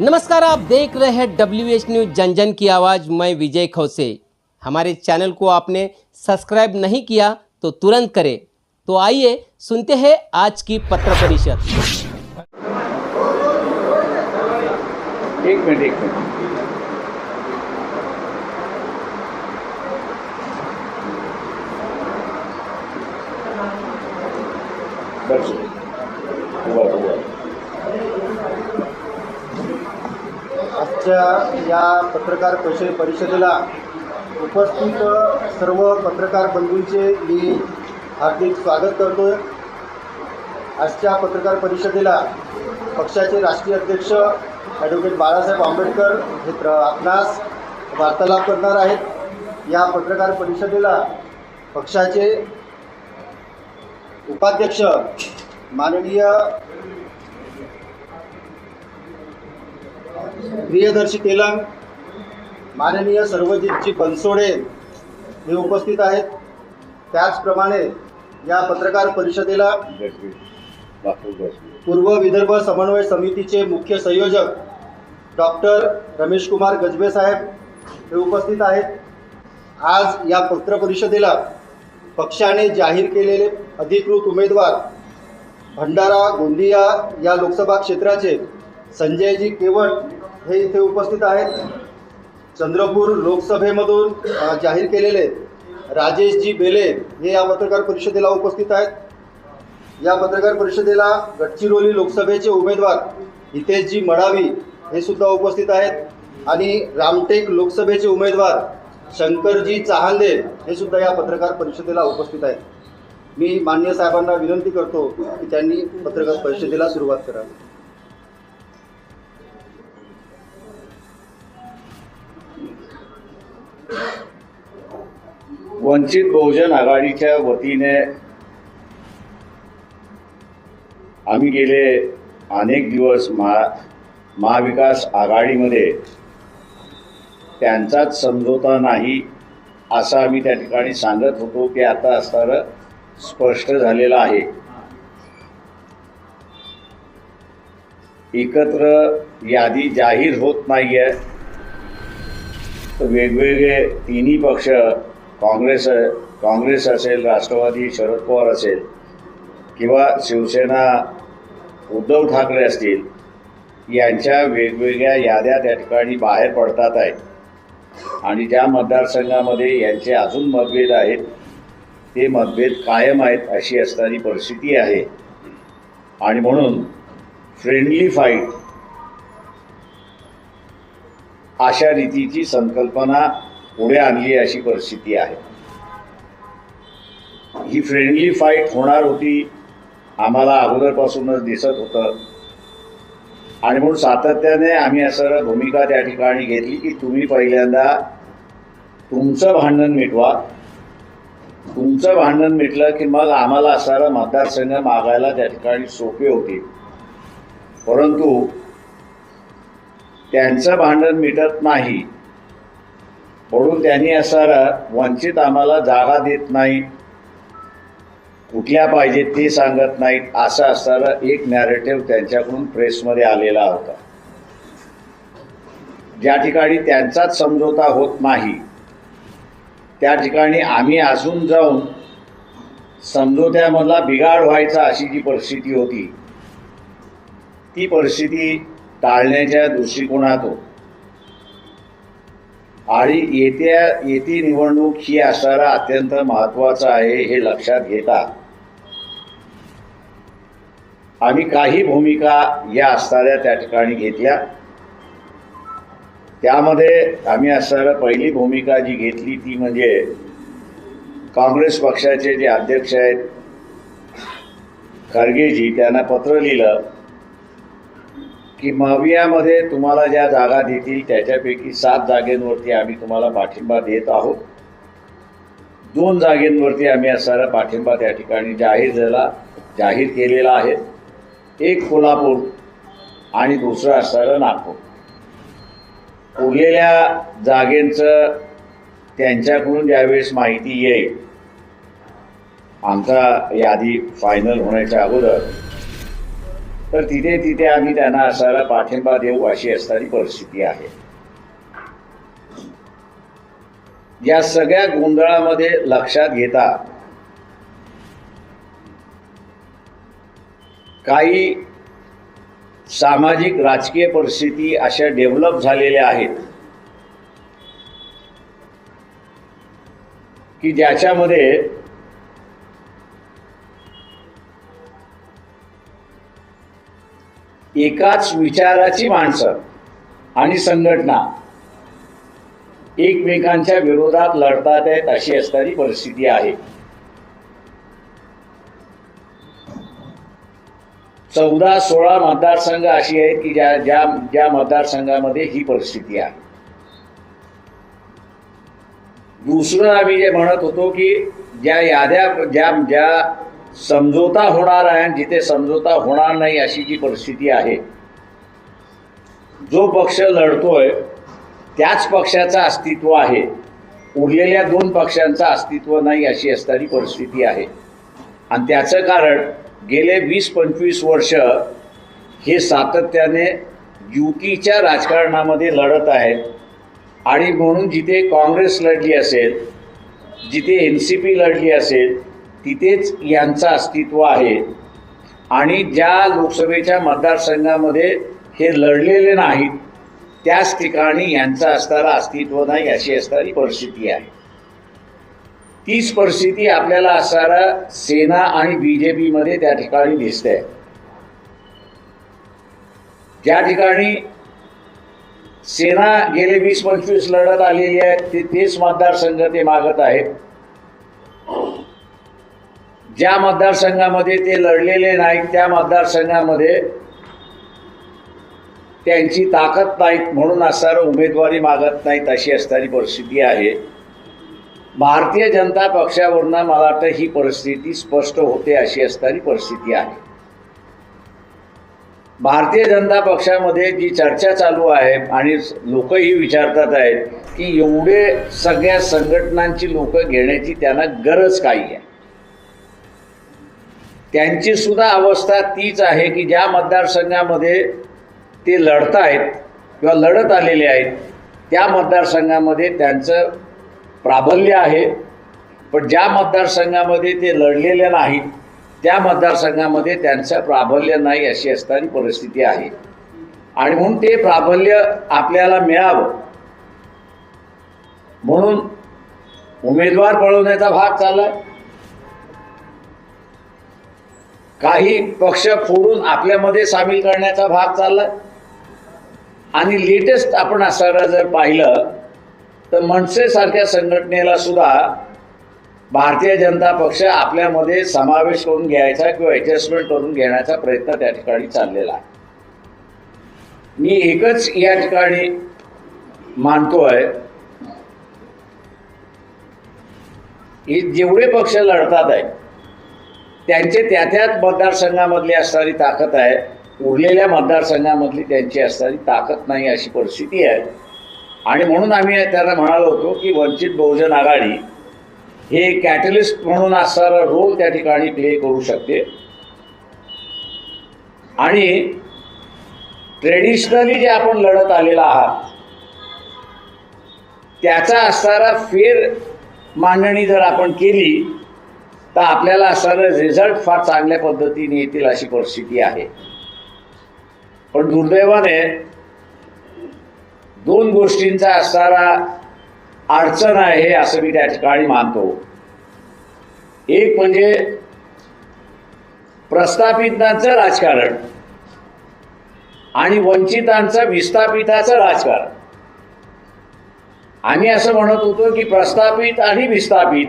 नमस्कार, आप देख रहे हैं WH न्यूज जन जन की आवाज़। मैं विजय खौसे। हमारे चैनल को आपने सब्सक्राइब नहीं किया तो तुरंत करें। तो आइए सुनते हैं आज की पत्र परिषद। एक मिनट बस हुआ आजच्या या पत्रकार परिषदेला उपस्थित सर्व पत्रकार बंधूंचे मी हार्दिक स्वागत करतोय। आजच्या पत्रकार परिषदेला पक्षाचे राष्ट्रीय अध्यक्ष ॲडव्होकेट बाळासाहेब आंबेडकर हे आपणास वार्तालाप करणार आहेत। या पत्रकार परिषदेला पक्षाचे उपाध्यक्ष माननीय प्रियदर्शी तेलंग, माननीय सर्वजितजी बनसोडे हे उपस्थित आहेत। त्याचप्रमाणे या पत्रकार परिषदेला पूर्व विदर्भ समन्वय समितीचे मुख्य संयोजक डॉक्टर रमेश कुमार गजबे साहेब हे उपस्थित आहेत। आज या पत्र परिषदेला पक्षाने जाहीर केलेले अधिकृत उमेदवार भंडारा गोंदिया या लोकसभा क्षेत्राचे संजयजी केवट हे इथे उपस्थित आहेत। चंद्रपूर लोकसभेमधून जाहीर केलेले राजेशजी बेले हे या पत्रकार परिषदेला उपस्थित आहेत। या पत्रकार परिषदेला गडचिरोली लोकसभेचे उमेदवार हितेशजी मडावी हे सुद्धा उपस्थित आहेत आणि रामटेक लोकसभेचे उमेदवार शंकरजी चहांदे हे सुद्धा या पत्रकार परिषदेला उपस्थित आहेत। मी माननीय साहेबांना विनंती करतो की त्यांनी पत्रकार परिषदेला सुरुवात करावी। वंचित बहुजन आघाडीच्या वतीने आम्ही गेले अनेक दिवस महाविकास आघाडीमध्ये त्यांचाच समझोता नाही असं आम्ही त्या ठिकाणी सांगत होतो की आता असणारं स्पष्ट झालेलं आहे। एकत्र यादी जाहीर होत नाहीये तर वेगवेगळे तिन्ही पक्ष काँग्रेस असेल, राष्ट्रवादी शरद पवार असेल किंवा शिवसेना उद्धव ठाकरे असतील यांच्या वेगवेगळ्या याद्या त्या ठिकाणी बाहेर पडतात आहेत आणि ज्या मतदारसंघामध्ये यांचे अजून मतभेद आहेत ते मतभेद कायम आहेत अशी असणारी परिस्थिती आहे आणि म्हणून फ्रेंडली फाईट अशा रीतीची संकल्पना पुढे आणली अशी परिस्थिती आहे। ही फ्रेंडली फाईट होणार होती आम्हाला अगोदरपासूनच दिसत होतं आणि म्हणून सातत्याने आम्ही असं भूमिका त्या ठिकाणी घेतली की तुम्ही पहिल्यांदा तुमचं भांडण मिटवा, तुमचं भांडण मिटलं की मग आम्हाला असणारा मतदारसंघ मागायला त्या ठिकाणी सोपे होते। परंतु त्यांचं भांडण मिटत नाही म्हणून त्यांनी असणारा वंचित आम्हाला जागा देत नाही, कुठल्या पाहिजेत ते सांगत नाहीत असं असणारं एक नॅरेटिव्ह त्यांच्याकडून प्रेसमध्ये आलेला होता। ज्या ठिकाणी त्यांचाच समझोता होत नाही त्या ठिकाणी आम्ही अजून जाऊन समझोत्यामधला बिघाड व्हायचा अशी जी परिस्थिती होती ती परिस्थिती टाळण्याच्या दृष्टिकोनातून आणि येती निवडणूक ही असणारा अत्यंत महत्त्वाचं आहे हे लक्षात घेता आम्ही काही भूमिका या असणाऱ्या त्या ठिकाणी घेतल्या। त्यामध्ये आम्ही असणारा पहिली भूमिका जी घेतली ती म्हणजे काँग्रेस पक्षाचे जे अध्यक्ष आहेत खरगेजी त्यांना पत्र लिहिलं की मवियामध्ये तुम्हाला ज्या जागा देतील त्याच्यापैकी 7 जागेंवरती आम्ही तुम्हाला पाठिंबा देत आहोत। 2 जागेंवरती आम्ही असणारा पाठिंबा त्या ठिकाणी जाहीर केलेला आहे। एक कोल्हापूर आणि दुसरं असणारं नागपूर। उरलेल्या जागेंचं त्यांच्याकडून ज्यावेळेस माहिती येईल आमचा यादी फायनल होण्याच्या अगोदर तर तिथे तिथे आम्ही त्यांना असायला पाठिंबा देऊ अशी असणारी परिस्थिती आहे. या सगळ्या गोंधळामध्ये लक्षात घेता काही सामाजिक राजकीय परिस्थिती अशा डेव्हलप झालेल्या आहेत की ज्याच्यामध्ये एकाच विचाराची माणसं आणि संघटना एकमेकांच्या विरोधात लढतात आहेत अशी असणारी परिस्थिती आहे. 14-16 मतदारसंघ अशी आहेत की ज्या मतदारसंघामध्ये ही परिस्थिती आहे. दुसरं आम्ही जे म्हणत होतो की ज्या याद्या ज्या समझोता होणार आहे आणि जिथे समझोता होणार नाही अशी जी परिस्थिती आहे, जो पक्ष लढतोय त्याच पक्षाचं अस्तित्व आहे, उरलेल्या 2 पक्षांचं अस्तित्व नाही अशी असणारी परिस्थिती आहे. आणि त्याचं कारण गेले 20-25 वर्ष हे सातत्याने युतीच्या राजकारणामध्ये लढत आहेत. आणि म्हणून जिथे काँग्रेस लढली असेल, जिथे NCP लढली असेल, तिथेच यांचं अस्तित्व आहे. आणि ज्या लोकसभेच्या मतदारसंघामध्ये हे लढलेले नाहीत त्याच ठिकाणी यांचं असणारं अस्तित्व नाही अशी असणारी परिस्थिती आहे. तीच परिस्थिती आपल्याला असणारा सेना आणि BJP मध्ये त्या ठिकाणी दिसते. ज्या ठिकाणी सेना गेले 20-25 लढत आलेली आहे तेच मतदारसंघ ते मागत आहेत. ज्या मतदारसंघामध्ये ते लढलेले नाहीत त्या मतदारसंघामध्ये त्यांची ताकद नाहीत म्हणून असणारं उमेदवारी मागत नाहीत अशी असणारी परिस्थिती आहे. भारतीय जनता पक्षावरनं मला वाटतं ही परिस्थिती स्पष्ट होते अशी असणारी परिस्थिती आहे. भारतीय जनता पक्षामध्ये जी चर्चा चालू आहे आणि लोकही विचारतात आहेत की एवढे सगळ्या संघटनांची लोक घेण्याची त्यांना गरज काय आहे. त्यांची सुद्धा अवस्था तीच आहे की ज्या मतदारसंघामध्ये ते लढत आहेत किंवा लढत आलेले आहेत त्या मतदारसंघामध्ये त्यांचं प्राबल्य आहे. पण ज्या मतदारसंघामध्ये ते लढलेले नाहीत त्या मतदारसंघामध्ये त्यांचं प्राबल्य नाही अशी असणारी परिस्थिती आहे. आणि म्हणून ते प्राबल्य आपल्याला मिळावं म्हणून उमेदवार पळवण्याचा भाग चालला. काही पक्ष फोडून आपल्यामध्ये सामील करण्याचा भाग चालला. आणि लेटेस्ट आपण असणारा जर पाहिलं तर मनसे सारख्या संघटनेला सुद्धा भारतीय जनता पक्ष आपल्यामध्ये समावेश करून घ्यायचा किंवा ॲडजस्टमेंट करून घेण्याचा प्रयत्न त्या ठिकाणी चाललेला आहे. मी एकच या ठिकाणी मानतोय की जेवढे पक्ष लढतात आहेत त्यांचे त्याच मतदारसंघामधली असणारी ताकद आहे, उरलेल्या मतदारसंघामधली त्यांची असणारी ताकद नाही अशी परिस्थिती आहे. आणि म्हणून आम्ही त्यांना म्हणालो होतो की वंचित बहुजन आघाडी हे कॅटलिस्ट म्हणून असणारा रोल त्या ठिकाणी प्ले करू शकते. आणि ट्रेडिशनली जे आपण लढत आलेला आहात त्याचा असणारा फेर मांडणी जर आपण केली तर आपल्याला असणारे रिझल्ट फार चांगल्या पद्धतीने येतील अशी परिस्थिती आहे. पण दुर्दैवाने 2 गोष्टींचा असणारा अडचण आहे असं मी त्या ठिकाणी मानतो. एक म्हणजे प्रस्थापितांचं राजकारण आणि वंचितांचं विस्थापिताचं राजकारण. आम्ही असं म्हणत होतो की प्रस्थापित आणि विस्थापित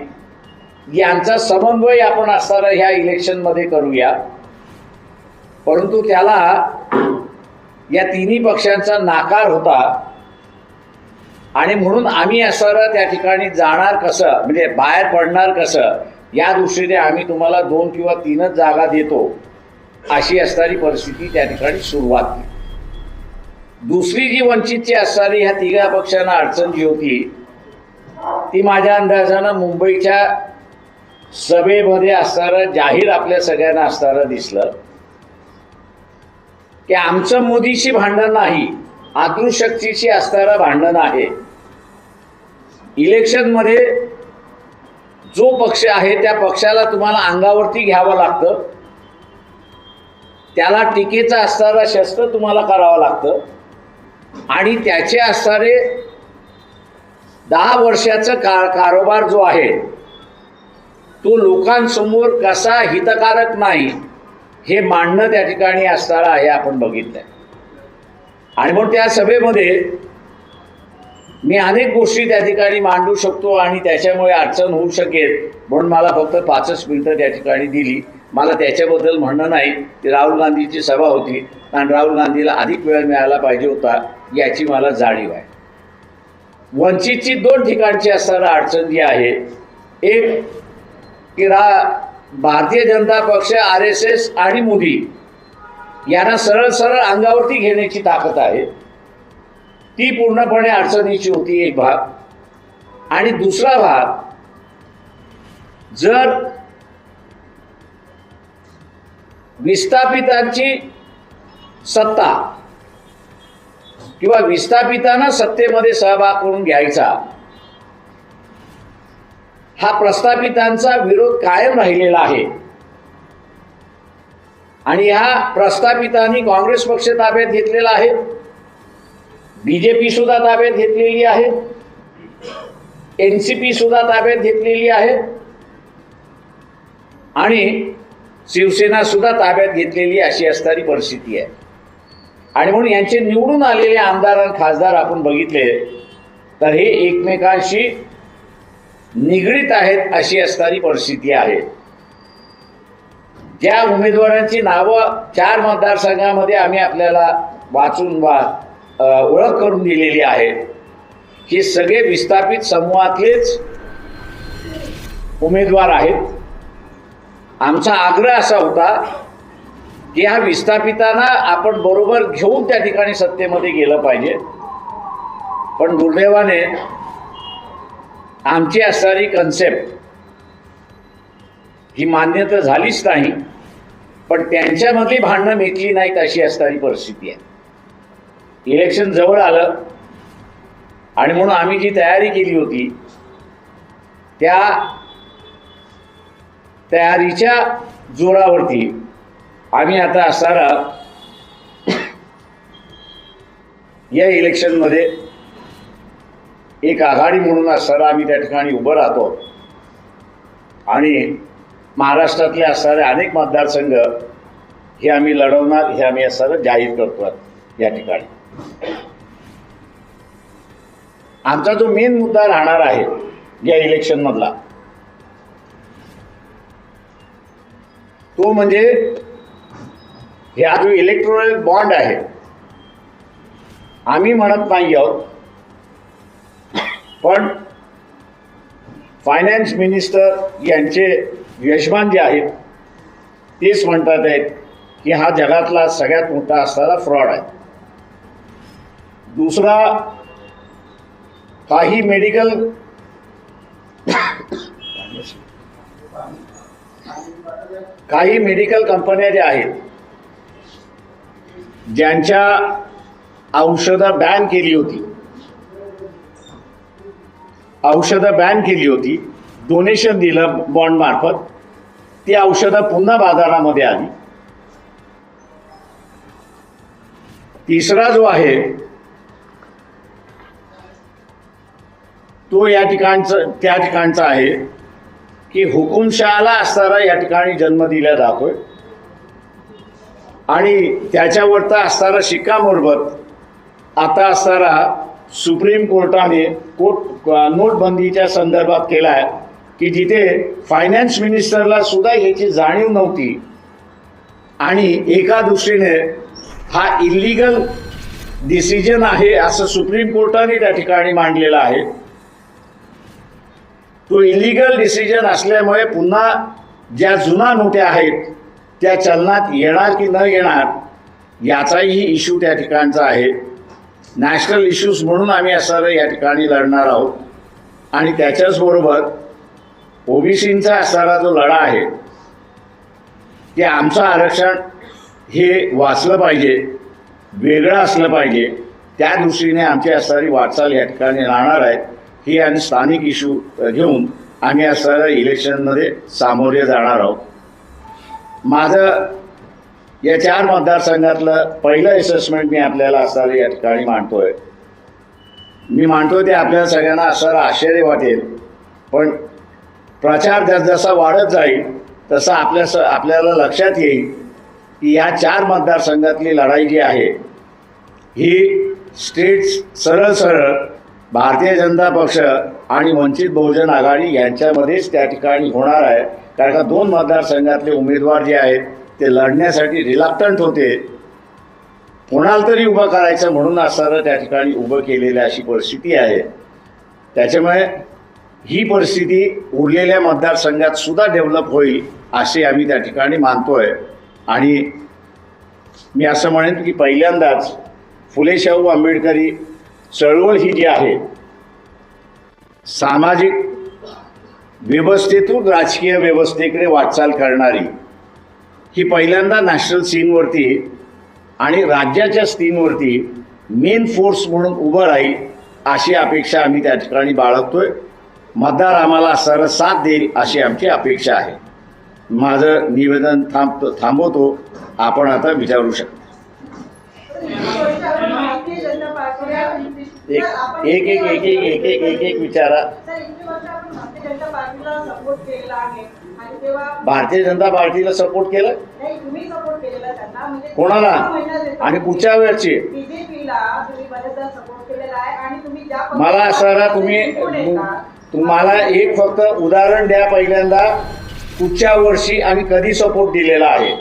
यांचा समन्वय आपण असणारा ह्या इलेक्शनमध्ये करूया. परंतु त्याला या तिन्ही पक्षांचा नाकार होता. आणि म्हणून आम्ही असणारा त्या ठिकाणी जाणार कसं म्हणजे बाहेर पडणार कसं या दृष्टीने आम्ही तुम्हाला 2 किंवा 3च जागा देतो अशी असणारी परिस्थिती त्या ठिकाणी सुरुवात केली. दुसरी जी वंचितची असणारी ह्या तिघा पक्षांना अडचण जी होती ती माझ्या अंदाजानं मुंबईच्या सभेमध्ये असणारं जाहीर आपल्या सगळ्यांना असणारं दिसलं की आमचं मोदीशी भांडण नाही, आतृशक्तीशी असणारं भांडण आहे. इलेक्शनमध्ये जो पक्ष आहे त्या पक्षाला तुम्हाला अंगावरती घ्यावं लागतं, त्याला टीकेचं असणारं शस्त्र तुम्हाला करावं लागतं आणि त्याचे असणारे 10 वर्षाचं कारोबार जो आहे तो लोकांसमोर कसा हितकारक नाही हे मांडणं त्या ठिकाणी असणारं आहे, आपण बघितलंय. आणि म्हणून त्या सभेमध्ये मी अनेक गोष्टी त्या ठिकाणी मांडू शकतो आणि त्याच्यामुळे अडचण होऊ शकेल, म्हणून मला फक्त 5 मिनिटं त्या ठिकाणी दिली. मला त्याच्याबद्दल म्हणणं नाही की राहुल गांधीची सभा होती आणि राहुल गांधीला अधिक वेळ मिळाला पाहिजे होता याची मला जाणीव आहे. वंचितची 2 ठिकाणची असणारं अडचण जी आहे, एक की भारतीय जनता पक्ष, RSS आणि मोदी यांना सरळ सरळ अंगावरती घेण्याची ताकद आहे, ती पूर्णपणे अडचणीची होती एक भाग. आणि दुसरा भाग, जर विस्थापितांची सत्ता किंवा विस्थापितांना सत्तेमध्ये सहभाग करून घ्यायचा हा प्रस्थापितांचा विरोध कायम राहिलेला आहे. आणि ह्या प्रस्थापितांनी काँग्रेस पक्ष ताब्यात घेतलेला आहे, BJP सुद्धा ताब्यात घेतलेली आहे, NCP सुद्धा ताब्यात घेतलेली आहे आणि शिवसेना सुद्धा ताब्यात घेतलेली अशी असणारी परिस्थिती आहे. आणि म्हणून यांचे निवडून आलेले आमदार आणि खासदार आपण बघितले तर हे एकमेकांशी निगडीत आहेत अशी असणारी परिस्थिती आहे. ज्या उमेदवारांची नावं 4 मतदारसंघामध्ये आम्ही आपल्याला वाचून ओळख करून दिलेली आहे, हे सगळे विस्थापित समूहातलेच उमेदवार आहेत. आमचा आग्रह असा होता की ह्या विस्थापितांना आपण बरोबर घेऊन त्या ठिकाणी सत्तेमध्ये गेलं पाहिजे, पण दुर्दैवाने आमची असणारी कन्सेप्ट ही मान्य तर झालीच नाही, पण त्यांच्यामधली भांडणं मिटली नाहीत अशी असणारी परिस्थिती आहे. इलेक्शन जवळ आलं आणि म्हणून आम्ही जी तयारी केली होती त्या तयारीच्या जोरावरती आम्ही आता असणारा या इलेक्शनमध्ये एक आघाडी म्हणून असणारा आम्ही त्या ठिकाणी उभं राहतो आणि महाराष्ट्रातले असणारे अनेक मतदारसंघ हे आम्ही लढवणार, हे आम्ही असणारं जाहीर करतो या ठिकाणी. आमचा जो मेन मुद्दा राहणार आहे या इलेक्शनमधला तो म्हणजे हा जो इलेक्टोरल बॉन्ड आहे. आम्ही म्हणत नाही आहोत, पण फायनान्स मिनिस्टर यांचे यजमान जे आहेत तेच म्हणतात आहेत की हा जगातला सगळ्यात मोठा असणारा फ्रॉड आहे. दुसरा, काही मेडिकल कंपन्या ज्या आहेत ज्यांच्या औषधं बॅन केली होती, डोनेशन दिलं बॉन्ड मार्फत, ती औषधं पुन्हा बाजारामध्ये आली. तिसरा जो आहे तो त्या ठिकाणचा आहे की हुकुमशहाला असणारा या ठिकाणी जन्म दिला जातोय आणि त्याच्यावरचा असणारा शिक्कामोर्तब आता असणारा सुप्रीम कोर्टाने नोटबंदीच्या संदर्भात केला आहे की जिथे फायनान्स मिनिस्टरला सुद्धा याची जाणीव नव्हती आणि एका दृष्टीने हा इल्लीगल डिसिजन आहे असं सुप्रीम कोर्टाने त्या ठिकाणी मांडलेला आहे. तो इलिगल डिसिजन असल्यामुळे पुन्हा ज्या जुना नोट्या आहेत त्या चलनात येणार की न येणार याचाही इश्यू त्या ठिकाणचा आहे. नॅशनल इश्यूज म्हणून आम्ही असणारं या ठिकाणी लढणार आहोत आणि त्याच्याचबरोबर ओबीसींचा असणारा जो लढा आहे की आमचं आरक्षण हे वाचलं पाहिजे, वेगळं असलं पाहिजे, त्या दृष्टीने आमची असणारी वाटचाल या ठिकाणी राहणार आहे. ही आणि स्थानिक इश्यू घेऊन आम्ही असणाऱ्या इलेक्शनमध्ये सामोरे जाणार आहोत. माझं या 4 मतदारसंघातलं पहिलं असेसमेंट मी आपल्याला असणारे या ठिकाणी मांडतोय. मी मांडतोय ते आपल्याला सगळ्यांना असणारं आश्चर्य वाटेल, पण प्रचार जसा वाढत जाईल तसं आपल्याला लक्षात येईल की या 4 मतदारसंघातली लढाई जी आहे ही स्टेट सरळ भारतीय जनता पक्ष आणि वंचित बहुजन आघाडी यांच्यामध्येच त्या ठिकाणी होणार आहे. कारण का 2 मतदारसंघातले उमेदवार जे आहेत ते लढण्यासाठी रिलक्टंट होते. कोणाला तरी उभं करायचं म्हणून असणारं त्या ठिकाणी उभं केलेली अशी परिस्थिती आहे. त्याच्यामुळे ही परिस्थिती उरलेल्या मतदारसंघात सुद्धा डेव्हलप होईल असे आम्ही त्या ठिकाणी मानतोय. आणि मी असं म्हणेन की पहिल्यांदाच फुले शाहू आंबेडकरी चळवळ ही जी आहे सामाजिक व्यवस्थेतून राजकीय व्यवस्थेकडे वाटचाल करणारी, ही पहिल्यांदा नॅशनल सीनवरती आणि राज्याच्या सीनवरती मेन फोर्स म्हणून उभं राहील अशी अपेक्षा आम्ही त्या ठिकाणी बाळगतोय. मतदार आम्हाला सरळ साथ देईल अशी आमची अपेक्षा आहे. माझं निवेदन थांबवतो. आपण आता विचारू शकता. एक विचारा. भारतीय जनता पार्टीला सपोर्ट केलं कोणाला आणि कुठच्या वेळची? मला असणारा तुम्हाला एक फक्त उदाहरण द्या पहिल्यांदा, कुठच्या वर्षी आणि कधी सपोर्ट दिलेला आहे?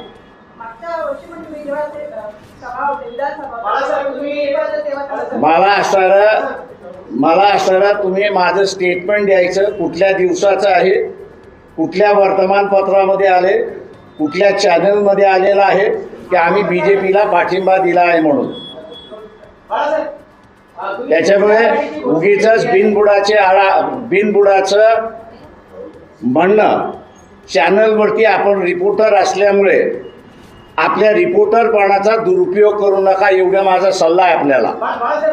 मला असणारा तुम्ही माझं स्टेटमेंट द्यायचं, कुठल्या दिवसाचं आहे, कुठल्या वर्तमानपत्रामध्ये आले, कुठल्या चॅनलमध्ये आलेलं आहे की आम्ही BJPला पाठिंबा दिला आहे म्हणून. त्याच्यामुळे उगीच बिनबुडाचं म्हणणं चॅनलवरती आपण रिपोर्टर असल्यामुळे आपल्या रिपोर्टरपणाचा दुरुपयोग करू नका, एवढा माझा सल्ला आहे आपल्याला.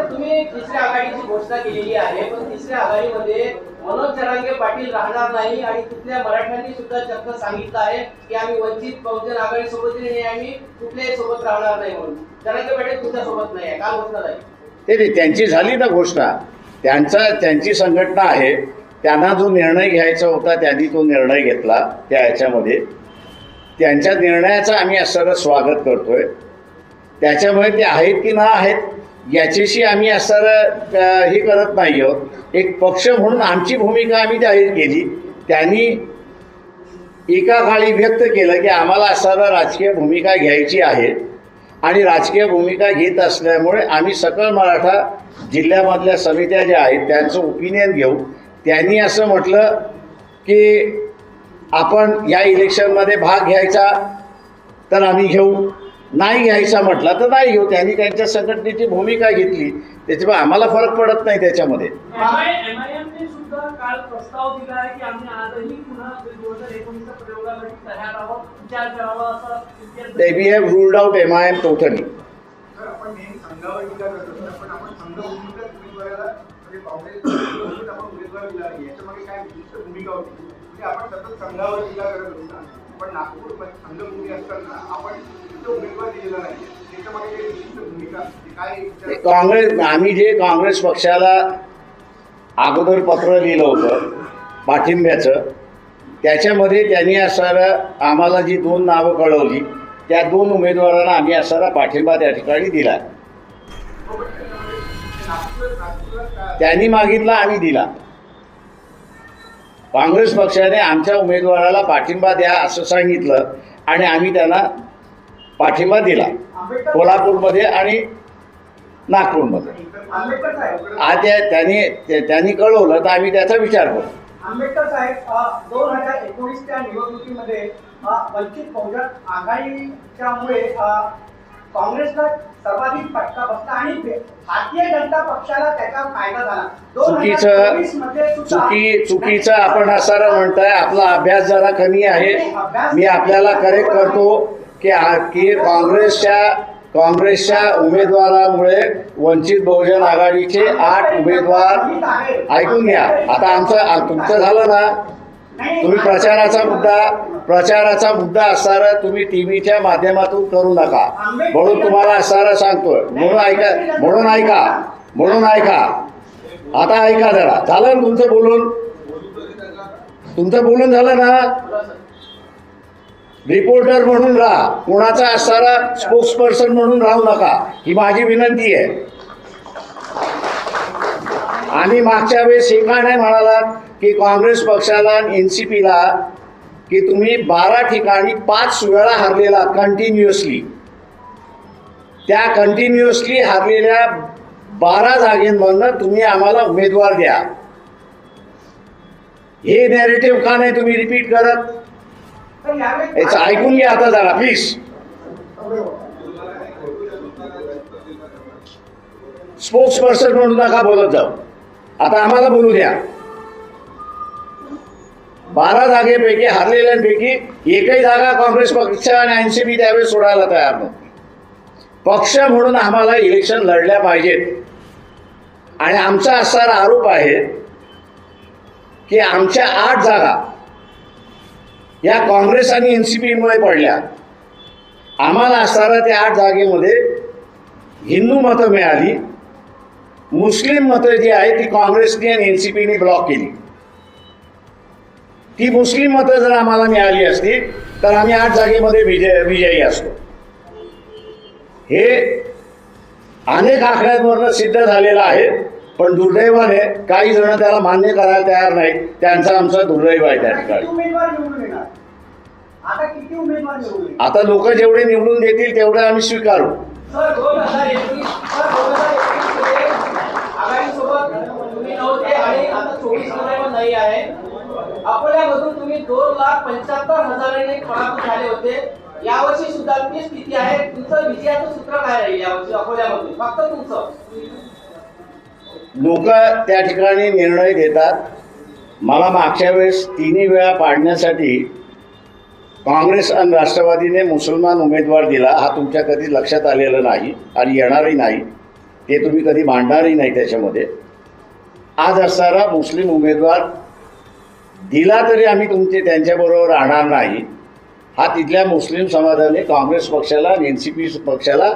तुम्ही तिसऱ्या आघाडीची घोषणा केलेली आहे, पण तिसऱ्या आघाडीमध्ये मनोज जरांगे पाटील राहणार नाही आणि तिथल्या मराठ्यांनी सुद्धा चक्क सांगितलं आहे की आम्ही वंचित बहुजन आघाडी सोबत नाही, आम्ही कुठल्याही सोबत राहणार नाही म्हणून. जरांगे पाटील तुमच्या सोबत नाही आहे, का घोषणा झाली? ते त्यांची झाली ना घोषणा. त्यांची संघटना आहे, त्यांना जो निर्णय घ्यायचा होता त्यांनी तो निर्णय घेतला. त्या ह्याच्यामध्ये त्यांच्या निर्णयाचं आम्ही असं स्वागत करतोय. त्याच्यामुळे ते आहेत की ना आहेत याच्याशी आम्ही असं हे करत नाही आहोत. एक पक्ष म्हणून आमची भूमिका आम्ही जाहीर केली. त्यांनी एका काळी व्यक्त केलं की आम्हाला असणारा राजकीय भूमिका घ्यायची आहे आणि राजकीय भूमिका घेत असल्यामुळे आम्ही सकल मराठा जिल्ह्यामधल्या समित्या ज्या आहेत त्यांचं ओपिनियन घेऊ. त्यांनी असं म्हटलं की आपण या इलेक्शनमध्ये भाग घ्यायचा तर आम्ही घेऊ, नाही घ्यायचा म्हटला तर नाही घेऊ. त्यांनी त्यांच्या संघटनेची भूमिका घेतली, त्याच्यामुळे आम्हाला फरक पडत नाही त्याच्यामध्ये. MIM सुद्धा काल प्रस्ताव दिला आहे की आम्ही आजही पुन्हा 2019च्या प्रयोगासाठी तयार आहोत, विचार करावा असं. We have ruled out MIM totally. आपण संघावर टीका करतो, पण आपण संघ उमेदवाराला म्हणजे काँग्रेस आपण उमेदवार दिला नाही, याच्यामागे काय विशिष्ट भूमिका होती? आपण सतत संघावर टीका करत होता, पण नागपूर संघभूमी असताना आपण उमेदवार दिलेला नाही, त्याच्यामागे काही विशिष्ट भूमिका काय? काँग्रेस आम्ही जे काँग्रेस पक्षाला अगोदर पत्र लिहिलं होतं पाठिंब्याचं, त्याच्यामध्ये त्यांनी असणारं आम्हाला जी 2 नावं कळवली त्या 2 उमेदवारांना आम्ही असणारा पाठिंबा त्या ठिकाणी दिला. त्यांनी मागितला, आम्ही दिला. काँग्रेस पक्षाने आमच्या उमेदवाराला पाठिंबा द्या असं सांगितलं आणि आम्ही त्यांना पाठिंबा दिला कोल्हापूरमध्ये आणि नागपूरमध्ये. आज त्यांनी कळवलं तर आम्ही त्याचा विचार करू. आंबेडकर साहेब 2019च्या निवडणुकीमध्ये वंचित बहुजन आघाडीच्यामुळे काँग्रेसला सर्वाधिक फटका बसला आणि भारतीय जनता पक्षाला त्याचा फायदा झाला. चुकीचं आपण असं म्हणताय. आपला अभ्यास जरा कमी आहे. मी आपल्याला करेक्ट करतो. की काँग्रेसच्या उमेदवारामुळे वंचित बहुजन आघाडीचे 8 उमेदवार ऐकून घ्या. आता तुमचं झालं ना. तुम्ही प्रचाराचा मुद्दा असणारा तुम्ही टीव्हीच्या माध्यमातून करू नका म्हणून तुम्हाला असणारा सांगतोय. म्हणून ऐका. आता ऐका जरा. झालं ना तुमचं बोलून झालं ना. रिपोर्टर म्हणून राहा, कोणाचा असणारा स्पोक्सपर्सन म्हणून राहू नका, ही माझी विनंती आहे. आणि मागच्या वेळेस हे का नाही म्हणालात की काँग्रेस पक्षाला NCPला की तुम्ही 12 ठिकाणी 5 वेळा हरलेला कंटिन्युअसली. त्या कंटिन्युअसली हरलेल्या 12 जागेंमधनं तुम्ही आम्हाला उमेदवार द्या. हे नॅरेटिव्ह का नाही तुम्ही रिपीट करत? याचं ऐकून घ्या आता जरा प्लीज. स्पोक्सपर्सन म्हणून नका बोलत जाऊ. आता आम्हाला बोलू द्या. 12 जागेपैकी हरलेल्यांपैकी एकही जागा काँग्रेस पक्ष आणि NCP त्यावेळेस सोडायला तयार नव्हती. पक्ष म्हणून आम्हाला इलेक्शन लढल्या पाहिजेत. आणि आमचा असणारा आरोप आहे की आमच्या 8 जागा या काँग्रेस आणि NCPमुळे पडल्या. आम्हाला असणाऱ्या त्या 8 जागेमध्ये हिंदू मतं मिळाली. मुस्लिम मतं जी आहेत ती काँग्रेसने आणि NCPने ब्लॉक केली. ती मुस्लिम मतं जर आम्हाला मिळाली असती तर आम्ही 8 जागेमध्ये विजयी असतो. हे अनेक आकड्यांवरनं सिद्ध झालेलं आहे. पण दुर्दैवाने काही जण त्याला मान्य करायला तयार नाही. त्यांचा आमचा दुर्दैव आहे त्या ठिकाणी. आता लोक जेवढे निवडून देतील तेवढे आम्ही स्वीकारू. सर 2021 आघाडीसोबत तुम्ही नव्हते आणि आता 24 मध्ये पण नाही आहे. अकोल्यामधून तुम्ही 2,75,000 पराभूत झाले होते. यावर्षी सुद्धा ती स्थिती आहे. तुमचं विजयाचं सूत्र काय राहील यावर्षी अकोल्यामधून? फक्त तुमचं. लोक त्या ठिकाणी निर्णय देतात. मला मागच्या वेळेस 3 वेळा पाडण्यासाठी काँग्रेस आणि राष्ट्रवादीने मुसलमान उमेदवार दिला. हा तुमच्या कधी लक्षात आलेला नाही आणि येणारही नाही. ते तुम्ही कधी मांडणारही नाही त्याच्यामध्ये. आज असणारा मुस्लिम उमेदवार दिला तरी आम्ही त्यांच्याबरोबर राहणार नाही. हा तिथल्या मुस्लिम समाजाने काँग्रेस पक्षाला आणि NCP पक्षाला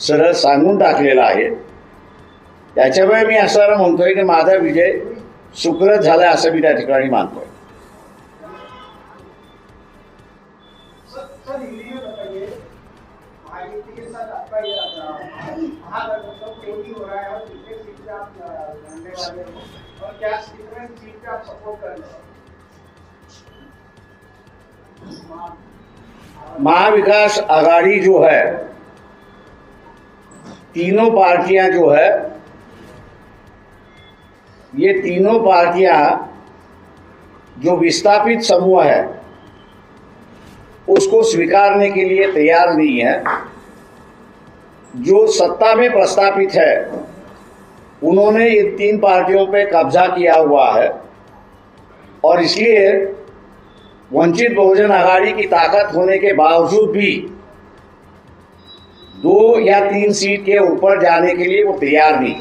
सरळ सांगून टाकलेला आहे. त्याच्यामुळे मी असं म्हणतोय की माझा विजय सुखद झाला असं मी त्या ठिकाणी मानतोय. महाविकास आघाड़ी जो है, तीनों पार्टियां जो है, ये तीनों पार्टियां जो विस्थापित समूह है उसको स्वीकारने के लिए तैयार नहीं है. जो सत्ता में प्रस्तापित है उन्होंने इन 3 पार्टियों पे कब्जा किया हुआ है और इसलिए वंचित बहुजन आघाड़ी की ताकत होने के बावजूद भी 2 या 3 सीट के ऊपर जाने के लिए वो तैयार नहीं.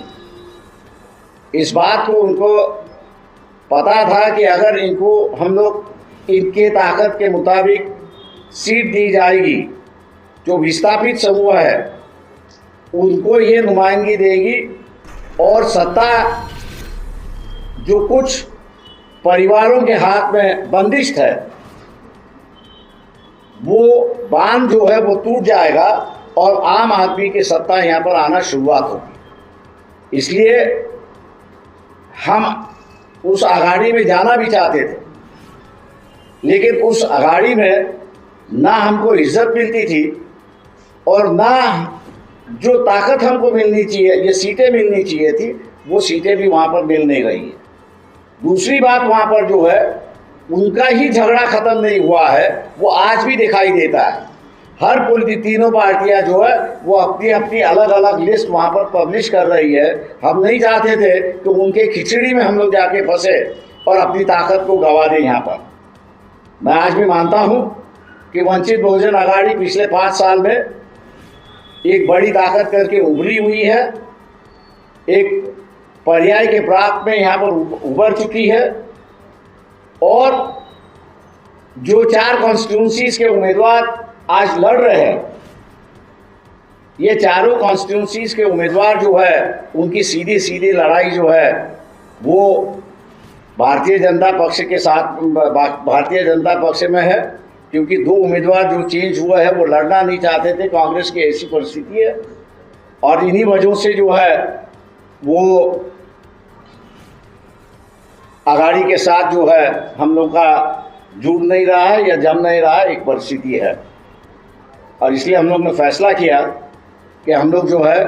इस बात को उनको पता था कि अगर इनको हम लोग इनके ताकत के मुताबिक सीट दी जाएगी, जो विस्थापित समूह है उनको ये नुमाइंदगी देगी और सत्ता जो कुछ परिवारों के हाथ में बंदिश है वो बांध जो है वो टूट जाएगा और आम आदमी की सत्ता यहाँ पर आना शुरुआत होगी. इसलिए हम उस आघाड़ी में जाना भी चाहते थे, लेकिन उस आघाड़ी में ना हमको इज्जत मिलती थी और ना जो ताकत हमको मिलनी चाहिए, ये सीटें मिलनी चाहिए थी, वो सीटें भी वहाँ पर मिल नहीं रही है. दूसरी बात, वहाँ पर जो है उनका ही झगड़ा खत्म नहीं हुआ है, वो आज भी दिखाई देता है. हर तीनों पार्टियां जो है वो अपनी अपनी अलग अलग लिस्ट वहाँ पर पब्लिश कर रही है. हम नहीं चाहते थे कि उनके खिचड़ी में हम लोग जाके फंसे और अपनी ताकत को गवा दें. यहाँ पर मैं आज भी मानता हूँ कि वंचित बहुजन आघाड़ी पिछले 5 साल में एक बड़ी ताकत करके उभरी हुई है, एक पर्याय के प्राप्त में यहाँ पर उभर चुकी है और जो 4 कॉन्स्टिट्यूंसीज के उम्मीदवार आज लड़ रहे हैं, ये चारों कॉन्स्टिट्यूंसीज के उम्मीदवार जो है उनकी सीधी सीधी लड़ाई जो है वो भारतीय जनता पक्ष के साथ भारतीय जनता पक्ष में है, क्योंकि 2 उम्मीदवार जो चेंज हुआ है वो लड़ना नहीं चाहते थे। कांग्रेस की ऐसी परिस्थिति है और इन्हीं वजहों से जो है वो आघाड़ी के साथ जो है हम लोग का जुड़ नहीं रहा है या जम नहीं रहा है, एक परिस्थिति है। और इसलिए हम लोग ने फैसला किया कि हम लोग जो है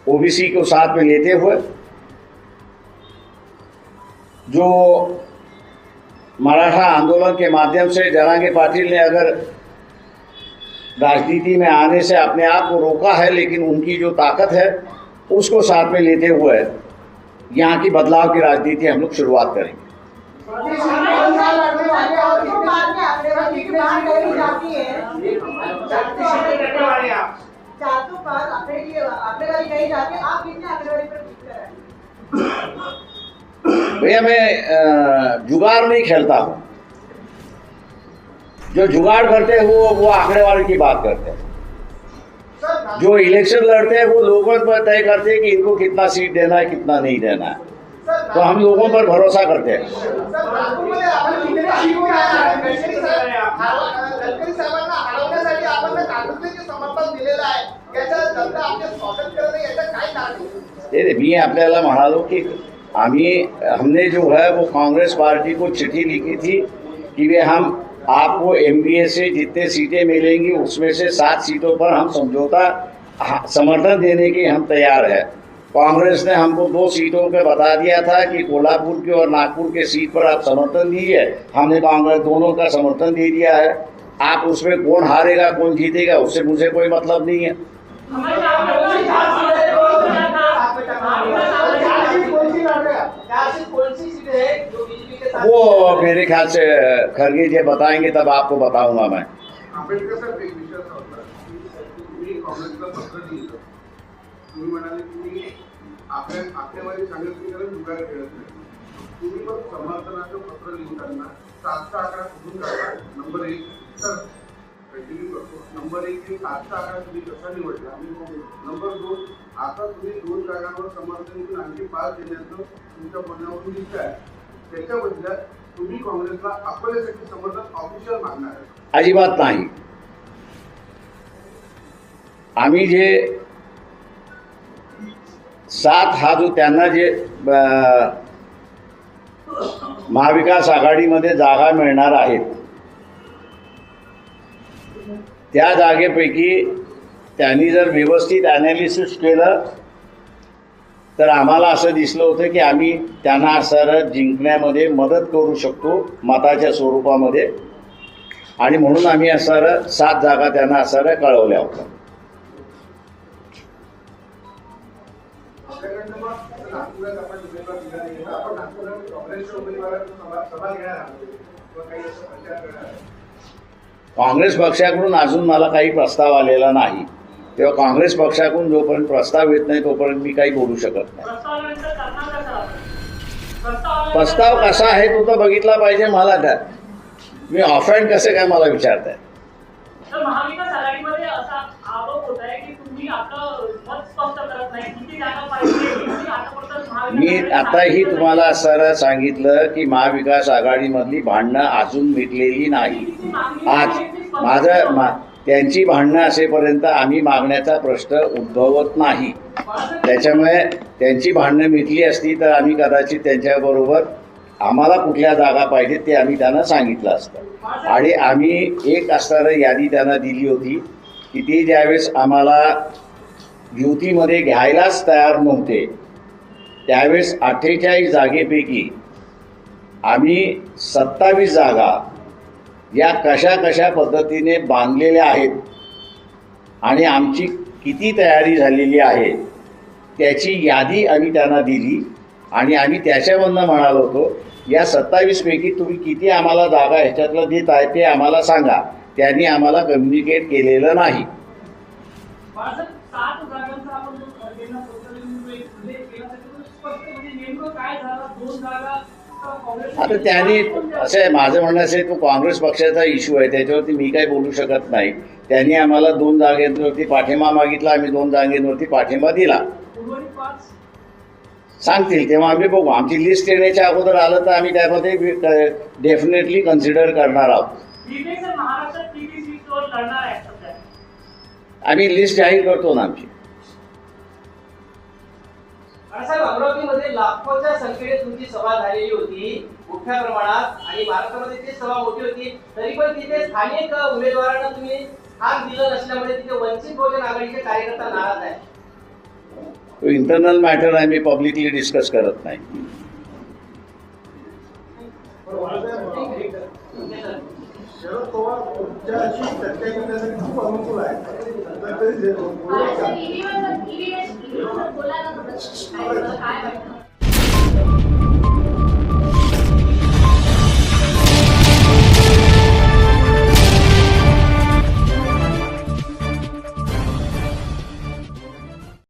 ओबीसी को साथ में लेते हुए जो मराठा आंदोलन के माध्यम से जरांगे पाटिल ने अगर राजनीति में आने से अपने आप को रोका है, लेकिन उनकी जो ताकत है उसको साथ में लेते हुए यहाँ की बदलाव की राजनीति हम लोग शुरुआत करेंगे। भैया मैं जुगाड़ नहीं खेलता हूँ, जो जुगाड़ करते हैं वो आंकड़ेवारी की बात करते हैं। जो इलेक्शन लड़ते हैं वो लोगों पर तय करते हैं कि इनको कितना सीट देना है कितना नहीं देना है, तो हम लोगों पर भरोसा करते हैं। मी आपल्याला म्हणालो की हमने जो है वो कांग्रेस पार्टी को चिट्ठी लिखी थी कि वे हम आपको एमबीए से जितने सीटें मिलेंगी उसमें से 7 सीटों पर हम समझौता समर्थन देने के हम तैयार है। कांग्रेस ने हमको 2 सीटों पे बता दिया था कि कोल्हापुर के और नागपुर के सीट पर आप समर्थन दीजिए, हमने कांग्रेस दोनों का समर्थन दे दिया है। आप उसमें कौन हारेगा कौन जीतेगा उससे मुझे कोई मतलब नहीं है। वो मेरे ख्याल से खरगे जी बताएंगे तब आपको बताऊंगा मैं। आंबेडकर साहेब एक विषय असा होता तुम्ही काँग्रेसला पत्र लिहिलं, तुम्ही म्हणाले तुम्ही आकडेवारी सांगत नाही कारण जुगार खेळत नाही, तुम्ही पण समर्थनाचं पत्र लिहिताना 7चा आकडा कुठून काढला? नंबर 1 सर कंटिन्यू करतो। नंबर 1 की 7चा आकडा तुम्ही कसा निवडला? नंबर 2 आता तुम्ही 2 जागांवर समर्थन देऊन आणखी 5 देण्याचं तुमच्या म्हणण्यावरून दिसत आहे, त्याच्याबद्दल तुम्ही काँग्रेसला अकोल्यासाठी समर्थन ऑफिशियल मागणार आहे? अजिबात नाही। आम्ही जे 7 हा जो त्यांना जे महाविकास आघाडीमध्ये जागा मिळणार आहेत त्या जागेपैकी त्यांनी जर व्यवस्थित ॲनालिसिस केलं तर आम्हाला असं दिसलं होतं की आम्ही त्यांना सरळ जिंकण्यामध्ये मदत करू शकतो मताच्या स्वरूपामध्ये, आणि म्हणून आम्ही सरळ 7 जागा त्यांना सरळ कळवल्या होत्या। काँग्रेस पक्षाकडून अजून मला काही प्रस्ताव आलेला नाही, तेव्हा काँग्रेस पक्षाकडून जोपर्यंत प्रस्ताव येत नाही तोपर्यंत मी काही बोलू शकत नाही। प्रस्ताव कसा आहे तो तर बघितला पाहिजे मला, तर मी ऑफहँड कसे काय मला विचारताय? महाविकास आघाडीमध्ये असा आरोप होत आहे की तुम्ही आपलं मत स्पष्ट करत नाही, किती जागा पाहिजे। मी आताही तुम्हाला सरळ सांगितलं की महाविकास आघाडीमधली भांडणं अजून मिटलेली नाही। आज त्यांची भांडणं असेपर्यंत आम्ही मागण्याचा प्रश्न उद्भवत नाही। त्याच्यामुळे त्यांची भांडणं मिटली असती तर आम्ही कदाचित त्यांच्याबरोबर आम्हाला कुठल्या जागा पाहिजे ते आम्ही त्यांना सांगितलं असतं, आणि आम्ही एक असणारी यादी त्यांना दिली होती की ते ज्यावेळेस आम्हाला युतीमध्ये घ्यायलाच तयार नव्हते त्यावेळेस 48 जागेपैकी आम्ही 27 जागा या कशा कशा पद्धतीने बांधलेल्या आहेत आणि आमची किती तयारी झालेली आहे त्याची यादी आम्ही त्यांना दिली, आणि आम्ही त्याच्यामधनं म्हणालो होतो या 27 पैकी तुम्ही किती आम्हाला जागा ह्याच्यातलं देत आहे ते आम्हाला सांगा. त्यांनी आम्हाला कम्युनिकेट केलेलं नाही. माझं 7 जागांचा आपण जो खरगेंना पत्र एक उल्लेख केला त्याच्यातून स्पष्ट म्हणजे नेमकं काय झालं 2 जागा काँग्रेस. आता त्यांनी असं आहे, माझं म्हणणं असेल तो काँग्रेस पक्षाचा इश्यू आहे, त्याच्यावरती मी काही बोलू शकत नाही. त्यांनी आम्हाला 2 जागेवरती पाठिंबा मागितला, आम्ही 2 जागेवरती पाठिंबा दिला. उर्वरित 5 सांगतील तेव्हा आम्ही बघू. आमची लिस्ट येण्याच्या अगोदर आलं तर आम्ही त्यामध्ये डेफिनेटली कन्सिडर करणार आहोत. ठीक आहे सर, महाराष्ट्रात किती सीटवर लढणार आहे सध्या? आम्ही लिस्ट जाहीर करतो ना आमची. साहेब, अमरावतीमध्ये लाखोच्या संख्येने तुमची सभा झालेली होती मोठ्या प्रमाणात आणि महाराष्ट्रामध्ये ती सभा मोठी होती, तरी पण तिथे स्थानिक उमेदवारांना तुम्ही स्थान दिलं नसल्यामुळे तिथे वंचित बहुजन आघाडीचे कार्यकर्ता नाराज आहेत. तो इंटरनल मॅटर आहे, मी पब्लिकली डिस्कस करत नाही. शरद पवार तुमच्याशी चर्चा करण्यासाठी खूप अनुकूल आहे. ईव्हीएम बोलायला काय वाटतं?